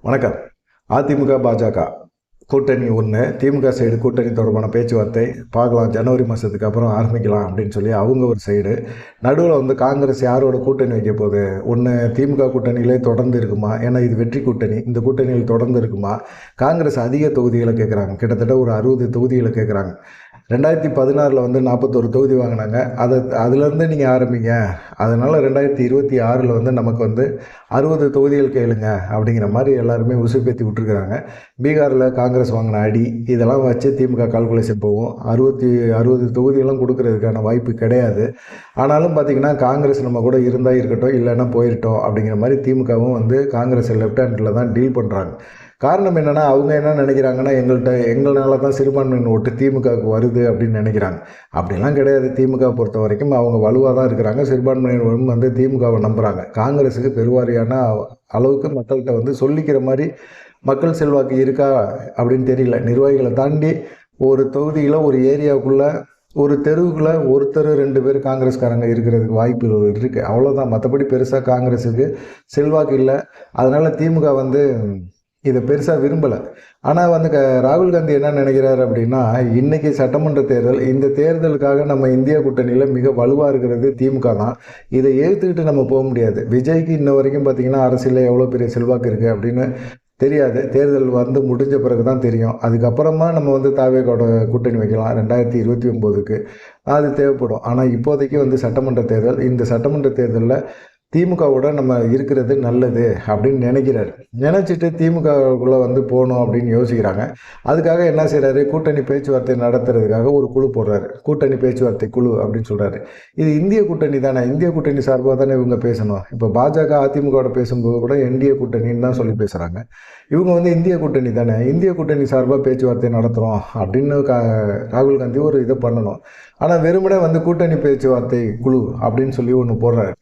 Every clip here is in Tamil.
வணக்கம். அதிமுக, பாஜக கூட்டணி ஒன்று. திமுக சைடு கூட்டணி தொடர்பான பேச்சுவார்த்தை பார்க்கலாம், ஜனவரி மாதத்துக்கு அப்புறம் ஆரம்பிக்கலாம் அப்படின்னு சொல்லி அவங்க ஒரு சைடு. நடுவில் வந்து காங்கிரஸ் யாரோட கூட்டணி வைக்க போகுது? ஒன்று திமுக கூட்டணியிலே தொடர்ந்து இருக்குமா? ஏன்னா இது வெற்றி கூட்டணி, இந்த கூட்டணியில் தொடர்ந்து இருக்குமா? காங்கிரஸ் அதிக தொகுதிகளை கேட்குறாங்க, கிட்டத்தட்ட ஒரு 60 தொகுதிகளை கேட்குறாங்க. 2016 வந்து 41 தொகுதி வாங்கினாங்க. அதுலேருந்து நீங்கள் ஆரம்பிங்க. அதனால் 2026 வந்து நமக்கு வந்து 60 தொகுதிகள் கேளுங்க அப்படிங்கிற மாதிரி எல்லாருமே உசுப்பேற்றி விட்டுருக்குறாங்க. பீகாரில் காங்கிரஸ் வாங்கின அடி இதெல்லாம் வச்சு திமுக கால்குலேஷன் போகும். 60 தொகுதியெல்லாம் கொடுக்கறதுக்கான வாய்ப்பு கிடையாது. ஆனாலும் பார்த்திங்கன்னா காங்கிரஸ் நம்ம கூட இருந்தால் இருக்கட்டும், இல்லைன்னா போயிட்டோம் அப்படிங்கிற மாதிரி திமுகவும் வந்து காங்கிரஸ் லெஃப்ட் ஹேண்டில் தான் டீல் பண்ணுறாங்க. காரணம் என்னென்னா, அவங்க என்ன நினைக்கிறாங்கன்னா, எங்களால் தான் சிறுபான்மையின் ஓட்டு திமுகவுக்கு வருது அப்படின்னு நினைக்கிறாங்க. அப்படிலாம் கிடையாது. திமுக பொறுத்த வரைக்கும் அவங்க வலுவாக தான் இருக்கிறாங்க. சிறுபான்மையினரும் வந்து திமுகவை நம்புகிறாங்க. காங்கிரஸுக்கு பெருவாரியான அளவுக்கு மக்கள்கிட்ட வந்து சொல்லிக்கிற மாதிரி மக்கள் செல்வாக்கு இருக்கா அப்படின்னு தெரியல. நிர்வாகிகளை தாண்டி ஒரு தொகுதியில், ஒரு ஏரியாவுக்குள்ளே, ஒரு தெருவுக்குள்ளே ஒருத்தர் 2 பேர் காங்கிரஸ்காரங்க இருக்கிறதுக்கு வாய்ப்பு இருக்குது. அவ்வளோதான். மற்றபடி பெருசாக காங்கிரஸுக்கு செல்வாக்கு இல்லை. அதனால் திமுக வந்து இதை பெருசாக விரும்பலை. ஆனால் வந்து ராகுல் காந்தி என்ன நினைக்கிறார் அப்படின்னா, இன்றைக்கி சட்டமன்ற தேர்தல், இந்த தேர்தலுக்காக நம்ம இந்தியா கூட்டணியில் மிக வலுவாக இருக்கிறது திமுக தான். இதை ஏற்றுக்கிட்டு நம்ம போக முடியாது. விஜய்க்கு இன்ன வரைக்கும் பார்த்திங்கன்னா அரசியலில் எவ்வளோ பெரிய செல்வாக்கு இருக்குது அப்படின்னு தெரியாது. தேர்தல் வந்து முடிஞ்ச பிறகு தான் தெரியும். அதுக்கப்புறமா நம்ம வந்து தாவேகோட கூட்டணி வைக்கலாம் 2029க்கு. அது தேவைப்படும். ஆனால் இப்போதைக்கு வந்து சட்டமன்ற தேர்தல், இந்த சட்டமன்ற தேர்தலில் திமுகவோட நம்ம இருக்கிறது நல்லது அப்படின்னு நினைக்கிறாரு. நினச்சிட்டு திமுகவுக்குள்ளே வந்து போகணும் அப்படின்னு யோசிக்கிறாங்க. அதுக்காக என்ன செய்கிறாரு? கூட்டணி பேச்சுவார்த்தை நடத்துறதுக்காக ஒரு குழு போடுறாரு. கூட்டணி பேச்சுவார்த்தை குழு அப்படின்னு சொல்கிறாரு. இது இந்திய கூட்டணி தானே, இந்திய கூட்டணி சார்பாக தானே இவங்க பேசணும். இப்போ பாஜக அதிமுகவோட பேசும்போது கூட என்டிஏ கூட்டணின்னு தான் சொல்லி பேசுகிறாங்க. இவங்க வந்து இந்திய கூட்டணி தானே, இந்திய கூட்டணி சார்பாக பேச்சுவார்த்தை நடத்துகிறோம் அப்படின்னு ராகுல் காந்தி ஒரு இதை பண்ணணும். ஆனால் வெறுமனே வந்து கூட்டணி பேச்சுவார்த்தை குழு அப்படின்னு சொல்லி ஒன்று போடுறாரு.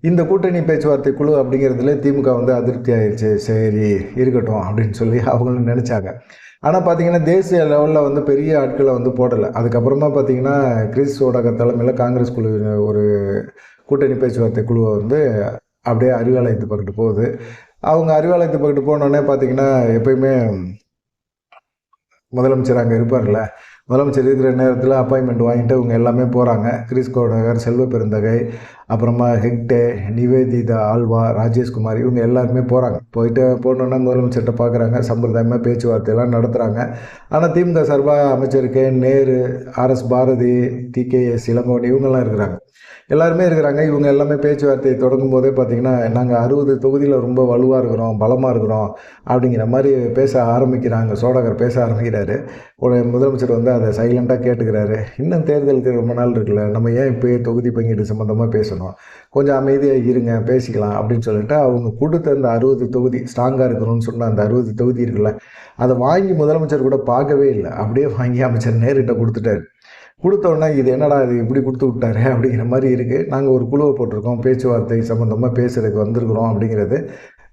இந்த கூட்டணி பேச்சுவார்த்தை குழு அப்படிங்கிறதுல திமுக வந்து அதிருப்தி ஆயிடுச்சு. சரி இருக்கட்டும் அப்படின்னு சொல்லி அவங்களும் நினச்சாங்க. ஆனால் பார்த்திங்கன்னா தேசிய லெவலில் வந்து பெரிய ஆட்களை வந்து போடலை. அதுக்கப்புறமா பார்த்திங்கன்னா கிறிஸ் சோடக தலைமையில் காங்கிரஸ் குழு ஒரு கூட்டணி பேச்சுவார்த்தை குழுவை வந்து அப்படியே அறிவாலயத்து பக்கத்து போகுது. அவங்க அறிவாலயத்து பக்கத்து போனோடனே பார்த்திங்கன்னா எப்பயுமே முதலமைச்சர் அங்கே இருப்பார்ல, முதலமைச்சர் இருக்கிற நேரத்தில் அப்பாயின்மெண்ட் வாங்கிட்டு இவங்க எல்லாமே போகிறாங்க. கிரிஸ் கோடகர், செல்வ பெருந்தகை, அப்புறமா ஹெக்டே, நிவேதிதா ஆல்வா, ராஜேஷ்குமார், இவங்க எல்லாருமே போகிறாங்க. போனோன்னா முதலமைச்சர்கிட்ட பார்க்குறாங்க. சம்பிரதாயமாக பேச்சுவார்த்தையெல்லாம் நடத்துகிறாங்க. ஆனால் திமுக சார்பாக அமைச்சர் கே நேரு, ஆர்எஸ் பாரதி, டிகேஎஸ் இளங்கோவன் இவங்கெல்லாம் இருக்கிறாங்க. எல்லாருமே இருக்கிறாங்க. இவங்க எல்லாமே பேச்சுவார்த்தையை தொடங்கும் போதே பார்த்திங்கன்னா, நாங்கள் 60 தொகுதியில் ரொம்ப வலுவாக இருக்கிறோம், பலமாக இருக்கிறோம் அப்படிங்கிற மாதிரி பேச ஆரம்பிக்கிறாங்க. சோடகர் பேச ஆரம்பிக்கிறாரு. முதலமைச்சர் வந்து அதை சைலண்ட்டாக கேட்டுக்கிறாரு. இன்னும் தேர்தலுக்கு ரொம்ப நாள் இருக்குல்ல, நம்ம ஏன் இப்போயே தொகுதி பங்கீடு சம்மந்தமாக பேசணும், கொஞ்சம் அமைதியாக இருங்க, பேசிக்கலாம் அப்படின்னு சொல்லிட்டு அவங்க கொடுத்த அந்த 60 தொகுதி, ஸ்ட்ராங்காக இருக்கணும்னு சொன்ன அந்த 60 தொகுதி இருக்குல்ல, அதை வாங்கி முதலமைச்சர் கூட பார்க்கவே இல்லை. அப்படியே வாங்கி அமைச்சர் நேருகிட்ட கொடுத்துட்டாரு. கொடுத்தோடனே இது என்னடா இது இப்படி கொடுத்து விட்டாரு அப்படிங்கிற மாதிரி இருக்குது. நாங்கள் ஒரு குழுவை போட்டிருக்கோம், பேச்சுவார்த்தை சம்மந்தமாக பேசுகிறதுக்கு வந்திருக்கிறோம் அப்படிங்கிறது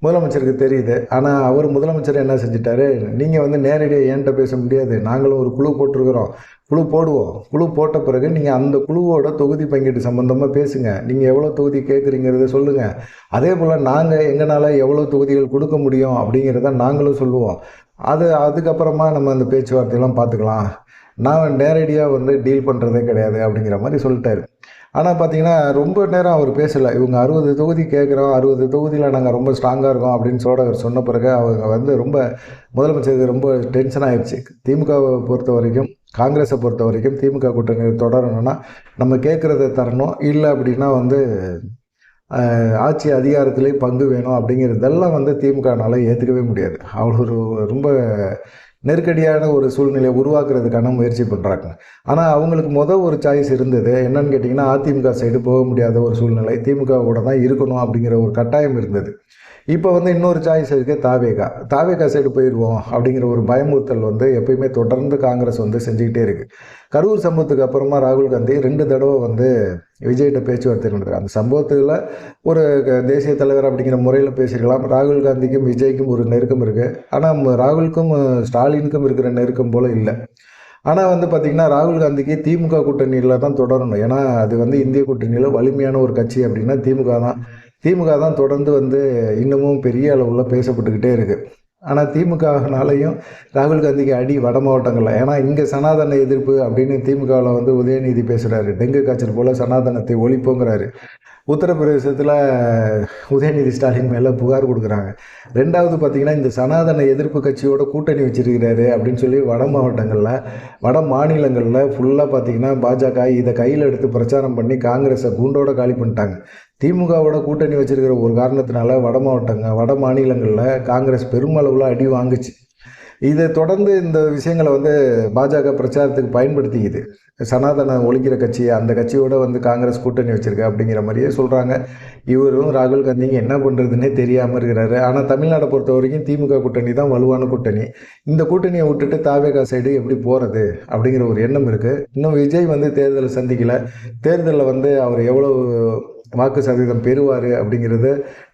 முதலமைச்சருக்கு தெரியுது. ஆனால் அவர் முதலமைச்சர் என்ன செஞ்சிட்டாரு, நீங்கள் வந்து நேரடியாக என்கிட்ட பேச முடியாது, நாங்களும் ஒரு குழு போட்டிருக்கிறோம், குழு போடுவோம், குழு போட்ட பிறகு நீங்கள் அந்த குழுவோட தொகுதி பங்கீடு சம்மந்தமாக பேசுங்க, நீங்கள் எவ்வளோ தொகுதி கேட்குறீங்கிறத சொல்லுங்கள், அதே போல் நாங்கள் எங்களால் எவ்வளோ தொகுதிகள் கொடுக்க முடியும் அப்படிங்கிறத நாங்களும் சொல்லுவோம். அதுக்கப்புறமா நம்ம அந்த பேச்சுவார்த்தையெல்லாம் பார்த்துக்கலாம், நான் நேரடியாக வந்து டீல் பண்ணுறதே கிடையாது அப்படிங்கிற மாதிரி சொல்லிட்டாரு. ஆனால் பார்த்தீங்கன்னா ரொம்ப நேரம் அவர் பேசலை. இவங்க 60 தொகுதி கேட்குறோம், 60 தொகுதியில் நாங்கள் ரொம்ப ஸ்ட்ராங்காக இருக்கோம் அப்படின்னு சோடகர் சொன்ன பிறகு அவங்க வந்து ரொம்ப முதலமைச்சருக்கு ரொம்ப டென்ஷன் ஆகிடுச்சு. திமுகவை பொறுத்த வரைக்கும், காங்கிரஸை பொறுத்த வரைக்கும் திமுக கூட்டணி தொடரணும்னா நம்ம கேட்குறத தரணும், இல்லை அப்படின்னா வந்து ஆட்சி அதிகாரத்திலே பங்கு வேணும் அப்படிங்கிறதெல்லாம் வந்து திமுகனால் ஏற்றுக்கவே முடியாது. அவ்வளோ ரொம்ப நெருக்கடியான ஒரு சூழ்நிலையை உருவாக்குறதுக்கான முயற்சி பண்ணுறாங்க. ஆனால் அவங்களுக்கு ஒரு சாய்ஸ் இருந்தது. என்னன்னு கேட்டிங்கன்னா, அதிமுக சைடு போக முடியாத ஒரு சூழ்நிலை, திமுக கூட தான் இருக்கணும் அப்படிங்கிற ஒரு கட்டாயம் இருந்தது. இப்போ வந்து இன்னொரு சாய்ஸ் இருக்குது, தாவேகா சைடு போயிடுவோம் அப்படிங்கிற ஒரு பயமுறுத்தல் வந்து எப்பயுமே தொடர்ந்து காங்கிரஸ் வந்து செஞ்சுக்கிட்டே இருக்குது. கரூர் சம்பவத்துக்கு அப்புறமா ராகுல் காந்தி 2 தடவை வந்து விஜய்கிட்ட பேச்சுவார்த்தை நடந்தது. அந்த சம்பவத்தில் ஒரு தேசிய தலைவர் அப்படிங்கிற முறையில் பேசிக்கலாம். ராகுல் காந்திக்கும் விஜய்க்கும் ஒரு நெருக்கம் இருக்குது. ஆனால் ராகுலுக்கும் ஸ்டாலினுக்கும் இருக்கிற நெருக்கம் போல் இல்லை. ஆனால் வந்து பார்த்திங்கன்னா ராகுல் காந்திக்கு திமுக கூட்டணியில் தான் தொடரணும். ஏன்னா அது வந்து இந்திய கூட்டணியில் வலிமையான ஒரு கட்சி அப்படின்னா திமுக தான். திமுக தான் தொடர்ந்து வந்து இன்னமும் பெரிய அளவில் பேசப்பட்டுக்கிட்டே இருக்குது. ஆனால் திமுகனாலையும் ராகுல் காந்திக்கு அடி வட மாவட்டங்களில். ஏன்னா இங்கே சனாதன எதிர்ப்பு அப்படின்னு திமுகவில் வந்து உதயநிதி பேசுகிறாரு. டெங்கு காய்ச்சல் போல் சனாதனத்தை ஒழிப்போங்கிறாரு. உத்தரப்பிரதேசத்தில் உதயநிதி ஸ்டாலின் மேலே புகார் கொடுக்குறாங்க. ரெண்டாவது பார்த்திங்கன்னா இந்த சனாதன எதிர்ப்பு கட்சியோட கூட்டணி வச்சிருக்கிறாரு அப்படின்னு சொல்லி வட மாவட்டங்களில் வட மாநிலங்களில் ஃபுல்லாக பார்த்திங்கன்னா பாஜக இதை கையில் எடுத்து பிரச்சாரம் பண்ணி காங்கிரஸை கூண்டோட காலி பண்ணிட்டாங்க. திமுகவோட கூட்டணி வச்சிருக்கிற ஒரு காரணத்தினால வட மாநிலங்களில் காங்கிரஸ் பெருமளவில் அடி வாங்குச்சு. இதை தொடர்ந்து இந்த விஷயங்களை வந்து பாஜக பிரச்சாரத்துக்கு பயன்படுத்திக்குது. சனாதன ஒழிக்கிற கட்சி, அந்த கட்சியோட வந்து காங்கிரஸ் கூட்டணி வச்சிருக்க அப்படிங்கிற மாதிரியே சொல்கிறாங்க. இவரும் ராகுல் காந்திங்க என்ன பண்ணுறதுன்னே தெரியாமல் இருக்கிறாரு. ஆனால் தமிழ்நாடை பொறுத்த வரைக்கும் திமுக கூட்டணி தான் வலுவான கூட்டணி. இந்த கூட்டணியை விட்டுட்டு தாவேகா சைடு எப்படி போகிறது அப்படிங்கிற ஒரு எண்ணம் இருக்குது. இன்னும் விஜய் வந்து தேர்தலை சந்திக்கலை. தேர்தலில் வந்து அவர் எவ்வளோ வாக்கு சதவீதம் பெறுவார் அப்படிங்கிறத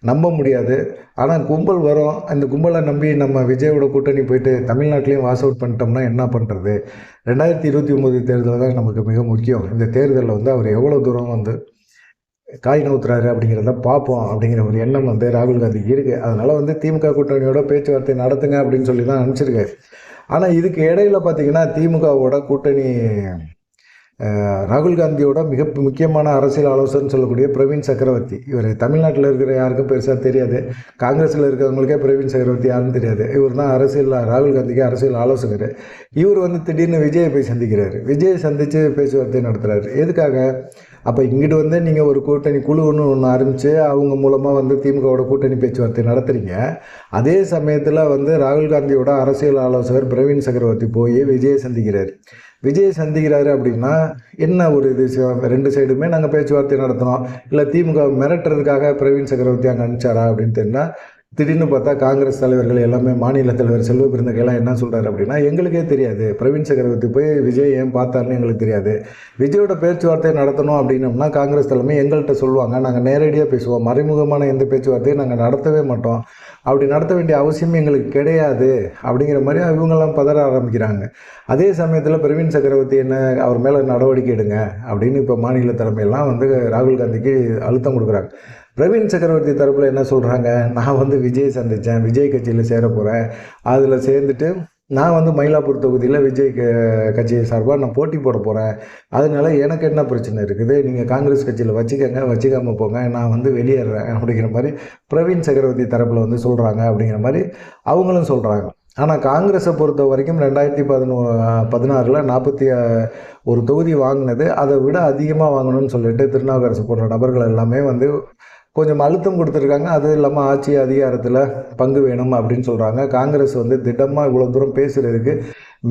நம்ப முடியாது. ஆனால் கும்பல் வரும். அந்த கும்பலை நம்பி நம்ம விஜயோட கூட்டணி போயிட்டு தமிழ்நாட்டிலையும் வாஸ் அவுட் பண்ணிட்டோம்னா என்ன பண்ணுறது? 2029 தேர்தல் தான் நமக்கு மிக முக்கியம். இந்த தேர்தலில் வந்து அவர் எவ்வளோ தூரம் வந்து காய் நவுத்துறாரு அப்படிங்கிறத பார்ப்போம் அப்படிங்கிற ஒரு எண்ணம் வந்து ராகுல் காந்திக்கு இருக்குது. அதனால் வந்து திமுக கூட்டணியோட பேச்சுவார்த்தை நடத்துங்க அப்படின்னு சொல்லி தான் அனுப்பிச்சிருக்காரு. ஆனால் இதுக்கு இடையில் பார்த்திங்கன்னா திமுகவோட கூட்டணி ராகுல் காந்தியோட மிக முக்கியமான அரசியல் ஆலோசனை சொல்லக்கூடிய பிரவீன் சக்கரவர்த்தி. இவர் தமிழ்நாட்டில் இருக்கிற யாருக்கும் பெருசாக தெரியாது. காங்கிரஸில் இருக்கிறவங்களுக்கே பிரவீன் சக்கரவர்த்தி யாருன்னு தெரியாது. இவர் தான் ராகுல் காந்திக்கு அரசியல் ஆலோசகர். இவர் வந்து திடீர்னு விஜயை போய் சந்திக்கிறாரு. விஜயை சந்தித்து பேச்சுவார்த்தை நடத்துகிறாரு. எதுக்காக? அப்போ இங்கிட்டு வந்து நீங்கள் ஒரு கூட்டணி குழு ஒன்று ஆரம்பித்து அவங்க மூலமாக வந்து திமுகவோட கூட்டணி பேச்சுவார்த்தை நடத்துகிறீங்க. அதே சமயத்தில் வந்து ராகுல் காந்தியோட அரசியல் ஆலோசகர் பிரவீன் சக்கரவர்த்தி போய் விஜயை சந்திக்கிறார். விஜய் சந்திக்கிறாரு அப்படின்னா என்ன ஒரு இது? ரெண்டு சைடுமே நாங்கள் பேச்சுவார்த்தை நடத்தினோம். இல்லை திமுக மிரட்டுறதுக்காக பிரவீன் சக்கரவர்த்தி அங்கே அனுப்பிச்சாரா அப்படின்னு தெரிஞ்சால், திடீர்னு பார்த்தா காங்கிரஸ் தலைவர்கள் எல்லாமே, மாநில தலைவர் செல்வ பெருந்தகைலாம் என்ன சொல்கிறாரு அப்படின்னா, எங்களுக்கே தெரியாது பிரவீன் சக்கரவர்த்தி போய் விஜய் ஏன் பார்த்தாருன்னு எங்களுக்கு தெரியாது. விஜயோட பேச்சுவார்த்தை நடத்தணும் அப்படின்னோம்னா காங்கிரஸ் தலைமை எங்கள்கிட்ட சொல்லுவாங்க, நாங்கள் நேரடியாக பேசுவோம், மறைமுகமான எந்த பேச்சுவார்த்தையும் நாங்கள் நடத்தவே மாட்டோம், அப்படி நடத்த வேண்டிய அவசியம் எங்களுக்கு கிடையாது அப்படிங்கிற மாதிரி இவங்கெல்லாம் பதற ஆரம்பிக்கிறாங்க. அதே சமயத்தில் பிரவீன் சக்கரவர்த்தி என்ன, அவர் மேலே நடவடிக்கை எடுங்க அப்படின்னு இப்போ மாநில தலைமையெல்லாம் வந்து ராகுல் காந்திக்கு அழுத்தம் கொடுக்குறாங்க. பிரவீன் சக்கரவர்த்தி தரப்பில் என்ன சொல்கிறாங்க, நான் வந்து விஜய் சந்தித்தேன், விஜய் கட்சியில் சேர போகிறேன், அதில் சேர்ந்துட்டு நான் வந்து மயிலாப்பூர் தொகுதியில் விஜய் கட்சியை சார்பாக நான் போட்டி போட போகிறேன், அதனால எனக்கு என்ன பிரச்சனை இருக்குது, நீங்கள் காங்கிரஸ் கட்சியில் வச்சுக்கோங்க, வச்சுக்காமல் போங்க, நான் வந்து வெளியேறேன் அப்படிங்கிற மாதிரி பிரவீன் சக்கரவர்த்தி தரப்பில் வந்து சொல்கிறாங்க அப்படிங்கிற மாதிரி அவங்களும் சொல்கிறாங்க. ஆனால் காங்கிரஸை பொறுத்த வரைக்கும் 2016 41 தொகுதி வாங்கினது, அதை விட அதிகமாக வாங்கணும்னு சொல்லிட்டு திருநாவுக்கரசு போன்ற நபர்கள் எல்லாமே வந்து கொஞ்சம் அழுத்தம் கொடுத்துருக்காங்க. அது இல்லாமல் ஆட்சி அதிகாரத்தில் பங்கு வேணும் அப்படின்னு சொல்கிறாங்க. காங்கிரஸ் வந்து திட்டமாக இவ்வளோ தூரம் பேசுகிறதுக்கு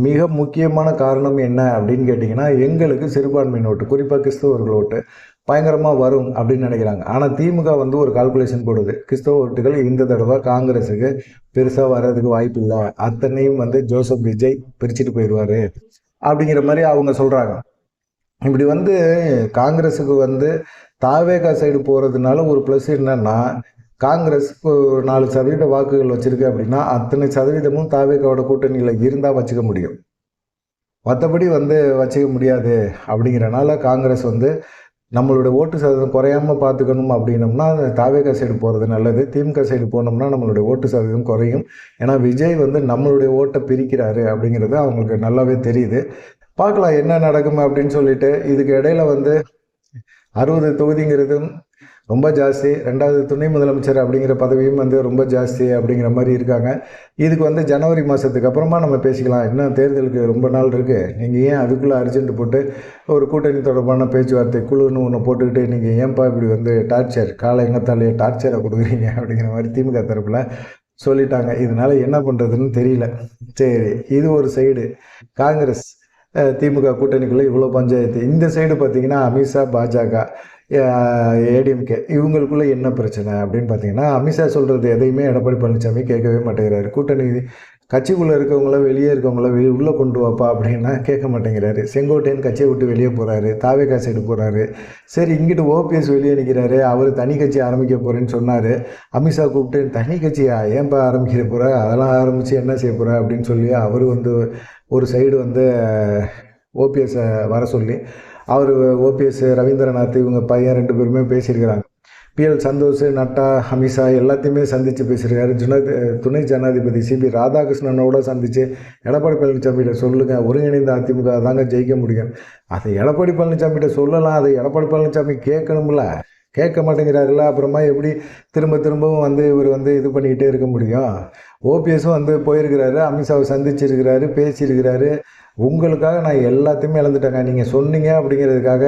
மிக முக்கியமான காரணம் என்ன அப்படின்னு கேட்டிங்கன்னா, எங்களுக்கு சிறுபான்மை ஓட்டு, குறிப்பாக கிறிஸ்தவர்கள் ஓட்டு பயங்கரமாக வரும் அப்படின்னு நினைக்கிறாங்க. ஆனால் திமுக வந்து ஒரு கால்குலேஷன் போடுது, கிறிஸ்தவ ஓட்டுகள் இந்த தடவை காங்கிரஸுக்கு பெருசாக வர்றதுக்கு வாய்ப்பு இல்லை, அத்தனையும் வந்து ஜோசப் விஜய் பிரிச்சுட்டு போயிடுவார் அப்படிங்கிற மாதிரி அவங்க சொல்கிறாங்க. இப்படி வந்து காங்கிரஸுக்கு வந்து தாவேகா சைடு போகிறதுனால ஒரு ப்ளஸ் என்னன்னா, காங்கிரஸ் 4% வாக்குகள் வச்சுருக்கு அப்படின்னா அத்தனை சதவீதமும் தாவேகாவோட கூட்டணியில் இருந்தால் வச்சுக்க முடியும், மற்றபடி வந்து வச்சுக்க முடியாது. அப்படிங்கிறனால காங்கிரஸ் வந்து நம்மளோட ஓட்டு சதவீதம் குறையாமல் பார்த்துக்கணும் அப்படின்னம்னா தாவேகா சைடு போகிறது நல்லது. திமுக சைடு போனோம்னா நம்மளுடைய ஓட்டு சதவீதம் குறையும். ஏன்னா விஜய் வந்து நம்மளுடைய ஓட்டை பிரிக்கிறாரு அப்படிங்கிறது அவங்களுக்கு நல்லாவே தெரியுது. பார்க்கலாம் என்ன நடக்கும் அப்படின்னு சொல்லிட்டு. இதுக்கு இடையில வந்து 60 தொகுதிங்கிறதும் ரொம்ப ஜாஸ்தி, 2வது துணை முதலமைச்சர் அப்படிங்கிற பதவியும் வந்து ரொம்ப ஜாஸ்தி அப்படிங்கிற மாதிரி இருக்காங்க. இதுக்கு வந்து ஜனவரி மாதத்துக்கு அப்புறமா நம்ம பேசிக்கலாம், இன்னும் தேர்தலுக்கு ரொம்ப நாள் இருக்குது, நீங்கள் ஏன் அதுக்குள்ளே அர்ஜென்ட் போட்டு ஒரு கூட்டணி தொடர்பான பேச்சுவார்த்தை குழுன்னு ஒன்று போட்டுக்கிட்டு நீங்கள் ஏன்பா இப்படி வந்து டார்ச்சர், காலை எங்கத்தாலேயே டார்ச்சரை கொடுக்குறீங்க அப்படிங்கிற மாதிரி திமுக தரப்பில் சொல்லிட்டாங்க. இதனால் என்ன பண்ணுறதுன்னு தெரியல. சரி, இது ஒரு சைடு. காங்கிரஸ் திமுக கூட்டணிக்குள்ளே இவ்வளோ பஞ்சாயத்து. இந்த சைடு பார்த்திங்கன்னா அமித்ஷா, பாஜக, ஏடிஎம்கே இவங்களுக்குள்ளே என்ன பிரச்சனை அப்படின்னு பார்த்தீங்கன்னா, அமித்ஷா சொல்கிறது எதையுமே எடப்பாடி பழனிசாமி கேட்கவே மாட்டேங்கிறாரு. கூட்டணி கட்சிக்குள்ளே இருக்கவங்கள வெளியே இருக்கவங்கள உள்ளே கொண்டு வாப்பா அப்படின்னா கேட்க மாட்டேங்கிறாரு. செங்கோட்டையன் கட்சியை விட்டு வெளியே போகிறாரு, தாவேகா சைடு போகிறாரு. சரி, இங்கிட்டு ஓபிஎஸ் வெளியே நிற்கிறாரு, அவர் தனி கட்சி ஆரம்பிக்க போகிறேன்னு சொன்னார். அமித்ஷா கூப்பிட்டு தனி கட்சியா ஏன்பா ஆரம்பிக்கிற போகிற, அதெல்லாம் ஆரம்பித்து என்ன செய்ய போகிற அப்படின்னு சொல்லி அவர் வந்து ஒரு சைடு வந்து ஓபிஎஸ்ஸை வர சொல்லி அவர் ஓபிஎஸ், ரவீந்திரநாத் இவங்க பையன் 2 பேருமே பேசியிருக்கிறாங்க. பிஎல் சந்தோஷ், நட்டா, அமித்ஷா எல்லாத்தையுமே சந்தித்து பேசியிருக்காரு. துணை ஜனாதிபதி சிபி ராதாகிருஷ்ணனோட சந்தித்து எடப்பாடி பழனிசாமிகிட்ட சொல்லுங்கள், ஒருங்கிணைந்த அதிமுக தாங்க ஜெயிக்க முடியும். அதை எடப்பாடி பழனிசாமிகிட்ட சொல்லலாம், அதை எடப்பாடி பழனிசாமி கேட்கணும்ல, கேட்க மாட்டேங்கிறாருல்ல. அப்புறமா எப்படி திரும்பவும் இவர் இது பண்ணிக்கிட்டே இருக்க முடியும்? ஓபிஎஸும் போயிருக்கிறாரு, அமித்ஷாவை சந்திச்சிருக்கிறாரு, பேசியிருக்கிறாரு. உங்களுக்காக நான் எல்லாத்தையுமே இழந்துட்டேங்க, நீங்கள் சொன்னீங்க அப்படிங்கிறதுக்காக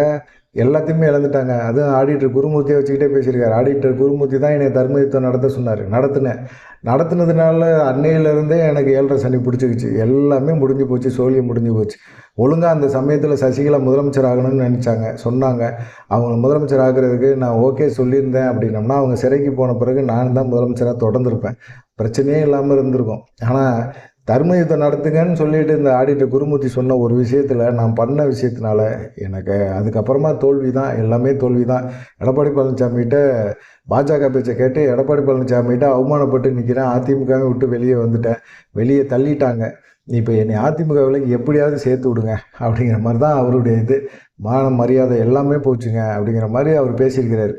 எல்லாத்தையுமே இழந்துட்டாங்க. அதுவும் ஆடிட்டர் குருமூர்த்தியை வச்சுக்கிட்டே பேசியிருக்காரு. ஆடிட்டர் குருமூர்த்தி தான் என்னை தர்ம யுத்தம் நடத்த சொன்னார். நடத்தினதுனால அன்னையிலேருந்தே எனக்கு 7.5 சனி பிடிச்சிக்கிச்சு. எல்லாமே முடிஞ்சு போச்சு, சோழியம் முடிஞ்சு போச்சு. ஒழுங்காக அந்த சமயத்தில் சசிகலா முதலமைச்சர் ஆகணும்னு சொன்னாங்க. அவங்க முதலமைச்சர் ஆகிறதுக்கு நான் ஓகே சொல்லியிருந்தேன் அப்படின்னம்னா, அவங்க சிறைக்கு போன பிறகு நான் தான் முதலமைச்சராக தொடர்ந்துருப்பேன், பிரச்சனையே இல்லாமல் இருந்திருக்கும். ஆனால் தர்ம யுத்தம் நடத்துங்கன்னு சொல்லிட்டு இந்த ஆடிட்டர் குருமூர்த்தி சொன்ன ஒரு விஷயத்தில் நான் பண்ண விஷயத்தினால எனக்கு அதுக்கப்புறமா தோல்வி தான், எல்லாமே தோல்வி தான். எடப்பாடி பழனிசாமிகிட்ட பாஜக பேச்சை கேட்டு எடப்பாடி பழனிசாமிகிட்ட அவமானப்பட்டு நிற்கிறேன். அதிமுகவை விட்டு வெளியே வந்துட்டேன், வெளியே தள்ளிட்டாங்க. இப்போ என்னை அதிமுகவில் எப்படியாவது சேர்த்து விடுங்க அப்படிங்கிற மாதிரி தான் அவருடைய மான மரியாதை எல்லாமே போச்சுங்க அப்படிங்கிற மாதிரி அவர் பேசியிருக்கிறார்.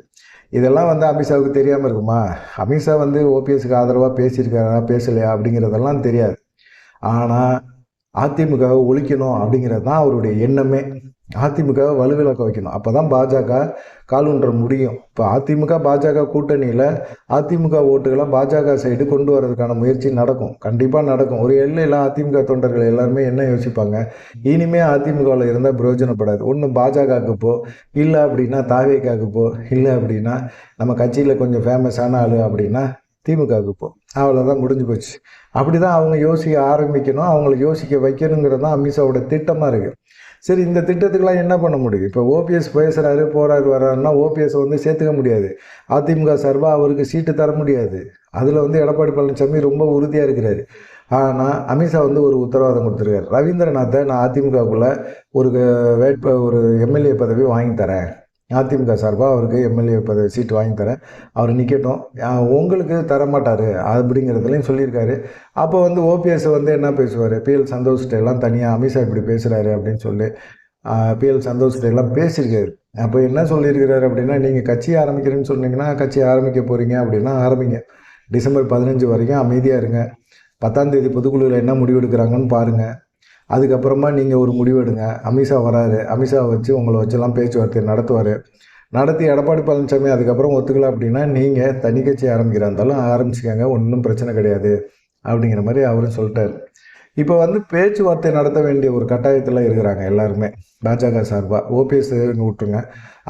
இதெல்லாம் அமித்ஷாவுக்கு தெரியாமல் இருக்குமா? அமித்ஷா ஓபிஎஸ்க்கு ஆதரவாக பேசியிருக்காரா பேசலையா அப்படிங்கிறதெல்லாம் தெரியாது. ஆனால் அதிமுகவை ஒழிக்கணும் அப்படிங்கிறது தான் அவருடைய எண்ணமே. அதிமுகவை வலுவிழக்க வைக்கணும், அப்போ தான் பாஜக காலூன்ற முடியும். இப்போ அதிமுக பாஜக கூட்டணியில் அதிமுக ஓட்டுகளை பாஜக சைடு கொண்டு வரதுக்கான முயற்சி நடக்கும், கண்டிப்பாக நடக்கும். ஒரு எல்லையில் அதிமுக தொண்டர்கள் எல்லாருமே என்ன யோசிப்பாங்க, இனிமேல் அதிமுகவில் இருந்தால் பிரயோஜனப்படாது, ஒன்று பாஜகவுக்கு போ, இல்லை அப்படின்னா தாவேக்காவுக்கு போ, இல்லை அப்படின்னா நம்ம கட்சியில் கொஞ்சம் ஃபேமஸான ஆள் அப்படின்னா திமுகவுக்கு போ, அவ்வளோதான், முடிஞ்சு போச்சு. அப்படி தான் அவங்க யோசிக்க ஆரம்பிக்கணும், அவங்கள யோசிக்க வைக்கணுங்கிறது தான் அமித்ஷாவோட திட்டமாக இருக்குது. சரி, இந்த திட்டத்துக்கெலாம் என்ன பண்ண முடியும்? இப்போ ஓபிஎஸ் பேசுகிறாரு, போகிறாரு, வர்றாருன்னா ஓபிஎஸ் சேர்த்துக்க முடியாது. அதிமுக சார்பாக அவருக்கு சீட்டு தர முடியாது. அதில் எடப்பாடி பழனிசாமி ரொம்ப உறுதியாக இருக்கிறாரு. ஆனால் அமித்ஷா ஒரு உத்தரவாதம் கொடுத்துருக்காரு, ரவீந்திரநாத்தை நான் அதிமுகவுக்குள்ளே ஒரு எம்எல்ஏ பதவி வாங்கி தரேன், அதிமுக சார்பாக அவருக்கு எம்எல்ஏ பதவி சீட்டு வாங்கி தரேன், அவர் நிற்கட்டும், உங்களுக்கு தரமாட்டார் அப்படிங்கிறதுலையும் சொல்லியிருக்காரு. அப்போ ஓபிஎஸ் என்ன பேசுவார், பிஎல் சந்தோஷ்கிட்ட எல்லாம் தனியாக அமித்ஷா இப்படி பேசுகிறாரு அப்படின்னு சொல்லி பிஎல் சந்தோஷ்கிட்ட எல்லாம் பேசியிருக்காரு. அப்போ என்ன சொல்லியிருக்கிறாரு அப்படின்னா, நீங்கள் கட்சி ஆரம்பிக்கிறேன்னு சொன்னீங்கன்னா கட்சி ஆரம்பிக்க போகிறீங்க அப்படின்னா ஆரம்பிங்க, டிசம்பர் 15 வரைக்கும் அமைதியாக இருங்க, 10ஆம் தேதி பொதுக்குழுவில் என்ன முடிவு எடுக்கிறாங்கன்னு பாருங்கள், அதுக்கப்புறமா நீங்கள் ஒரு முடிவு எடுங்க. அமித்ஷா வராரு, அமித்ஷா வச்சு உங்களை வச்செல்லாம் பேச்சுவார்த்தை நடத்தி எடப்பாடி பழனிசாமி அதுக்கப்புறம் ஒத்துக்கல அப்படின்னா நீங்கள் தனி கட்சி ஆரம்பிக்கிறா இருந்தாலும் ஆரம்பிச்சுக்கோங்க, ஒன்றும் பிரச்சனை கிடையாது அப்படிங்கிற மாதிரி அவரும் சொல்லிட்டார். இப்போ பேச்சுவார்த்தை நடத்த வேண்டிய ஒரு கட்டாயத்தில் இருக்கிறாங்க எல்லாருமே பாஜக சார்பாக. ஓபிஎஸ் விட்டுருங்க,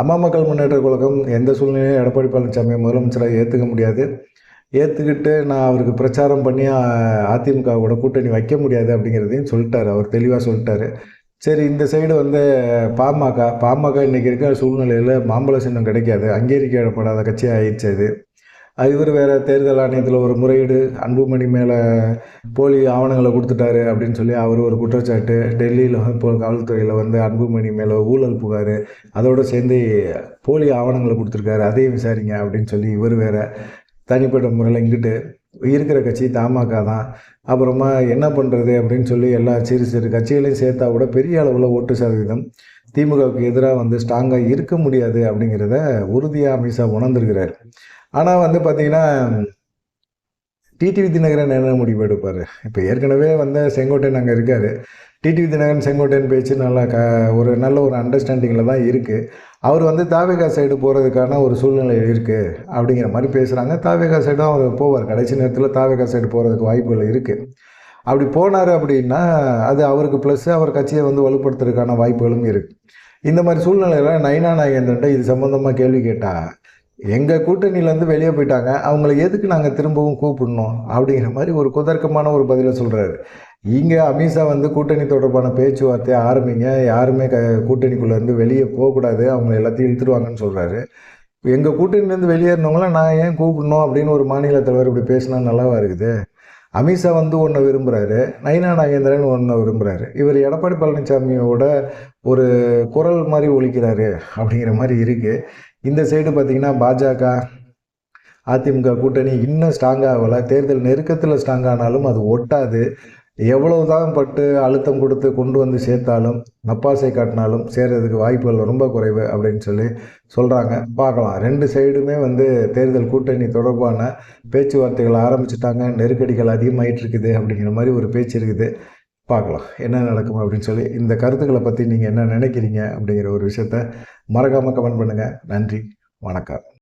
அம்மா மக்கள் முன்னேற்ற கழகம் எந்த சூழ்நிலையும் எடப்பாடி பழனிசாமியை முதலமைச்சராக ஏற்றுக்க முடியாது, ஏற்றுக்கிட்டு நான் அவருக்கு பிரச்சாரம் பண்ணி அதிமுகவோட கூட்டணி வைக்க முடியாது அப்படிங்கிறதையும் சொல்லிட்டார், அவர் தெளிவாக சொல்லிட்டார். சரி, இந்த சைடு பாமக இன்றைக்கி இருக்கிற சூழ்நிலையில் மாம்பழ சின்னம் கிடைக்காது, அங்கீகரிக்கப்படாத கட்சியாக ஆயிடுச்சு. அது இவர் வேறு தேர்தல் ஆணையத்தில் ஒரு முறையீடு, அன்புமணி மேலே போலி ஆவணங்களை கொடுத்துட்டாரு அப்படின்னு சொல்லி அவர் ஒரு குற்றச்சாட்டு, டெல்லியில் இப்போ காவல்துறையில் அன்புமணி மேலே ஊழல் புகார், அதோடு சேர்ந்து போலி ஆவணங்களை கொடுத்துருக்காரு, அதையும் விசாரிங்க அப்படின்னு சொல்லி இவர் வேறு தனிப்பட்ட முறையில் இங்கிட்டு இருக்கிற கட்சி தமாக தான். அப்புறமா என்ன பண்ணுறது அப்படின்னு சொல்லி எல்லா சிறு கட்சிகளையும் சேர்த்தா கூட பெரிய அளவில் ஓட்டு சதவீதம் திமுகவுக்கு எதிராக ஸ்ட்ராங்காக இருக்க முடியாது அப்படிங்கிறத உறுதியாக அமித்ஷா உணர்ந்துருக்கிறார். ஆனால் பார்த்திங்கன்னா டிடிவி தினகரன் என்ன முடிவு எடுப்பார்? இப்போ ஏற்கனவே செங்கோட்டையன் அங்கே இருக்கார். டிடிவி தினகரன் செங்கோட்டையன் பேச்சு ஒரு நல்ல ஒரு அண்டர்ஸ்டாண்டிங்கில் தான் இருக்குது. அவர் தாவேகா சைடு போகிறதுக்கான ஒரு சூழ்நிலை இருக்குது அப்படிங்கிற மாதிரி பேசுகிறாங்க. தாவேகா சைடும் அவர் போவார், கடைசி நேரத்தில் தாவேகா சைடு போகிறதுக்கு வாய்ப்புகள் இருக்குது. அப்படி போனார் அப்படின்னா அது அவருக்கு ப்ளஸ்ஸு, அவர் கட்சியை வலுப்படுத்துறதுக்கான வாய்ப்புகளும் இருக்குது. இந்த மாதிரி சூழ்நிலையில் நயினா நாகேந்திரன்ட்ட இது சம்மந்தமாக கேள்வி கேட்டால், எங்கள் கூட்டணியிலேருந்து வெளியே போயிட்டாங்க, அவங்கள எதுக்கு நாங்கள் திரும்பவும் கூப்பிடணும் அப்படிங்கிற மாதிரி ஒரு குதர்க்கமான ஒரு பதிலை சொல்கிறாரு. இங்கே அமித்ஷா கூட்டணி தொடர்பான பேச்சுவார்த்தையை ஆரம்பிங்க, யாருமே கூட்டணிக்குள்ளேருந்து வெளியே போகக்கூடாது, அவங்க எல்லாத்தையும் இழுத்துருவாங்கன்னு சொல்கிறாரு. எங்கள் கூட்டணியிலேருந்து வெளியேறினவங்களாம் நான் ஏன் கூப்பிடணும் அப்படின்னு ஒரு மாநில தலைவர் இப்படி பேசினா நல்லாவா இருக்குது? அமித்ஷா ஒன்று விரும்புகிறாரு, நயினா நாகேந்திரன் ஒன்று விரும்புகிறாரு. இவர் எடப்பாடி பழனிசாமியோட ஒரு குரல் மாதிரி ஒலிக்கிறாரு அப்படிங்கிற மாதிரி இருக்குது. இந்த சைடு பார்த்திங்கன்னா பாஜக அதிமுக கூட்டணி இன்னும் ஸ்ட்ராங்காகலை, தேர்தல் நெருக்கத்தில் ஸ்ட்ராங்கானாலும் அது ஒட்டாது. எவ்வளவு தான் பட்டு அழுத்தம் கொடுத்து கொண்டு வந்து சேர்த்தாலும் நப்பாசை காட்டினாலும் சேர்றதுக்கு வாய்ப்புகள் ரொம்ப குறைவு அப்படின்னு சொல்லி சொல்கிறாங்க. பார்க்கலாம். 2 சைடுமே வந்து தேர்தல் கூட்டணி தொடர்பான பேச்சுவார்த்தைகள் ஆரம்பிச்சிட்டாங்க. நெருக்கடிகள் அதிகமாகிட்டு இருக்குது அப்படிங்கிற மாதிரி ஒரு பேச்சு இருக்குது. பார்க்கலாம் என்ன நடக்கும் அப்படின்னு சொல்லி. இந்த கருத்துக்களை பற்றி நீங்கள் என்ன நினைக்கிறீங்க அப்படிங்கிற ஒரு விஷயத்த மறக்காமல் கமெண்ட் பண்ணுங்கள். நன்றி, வணக்கம்.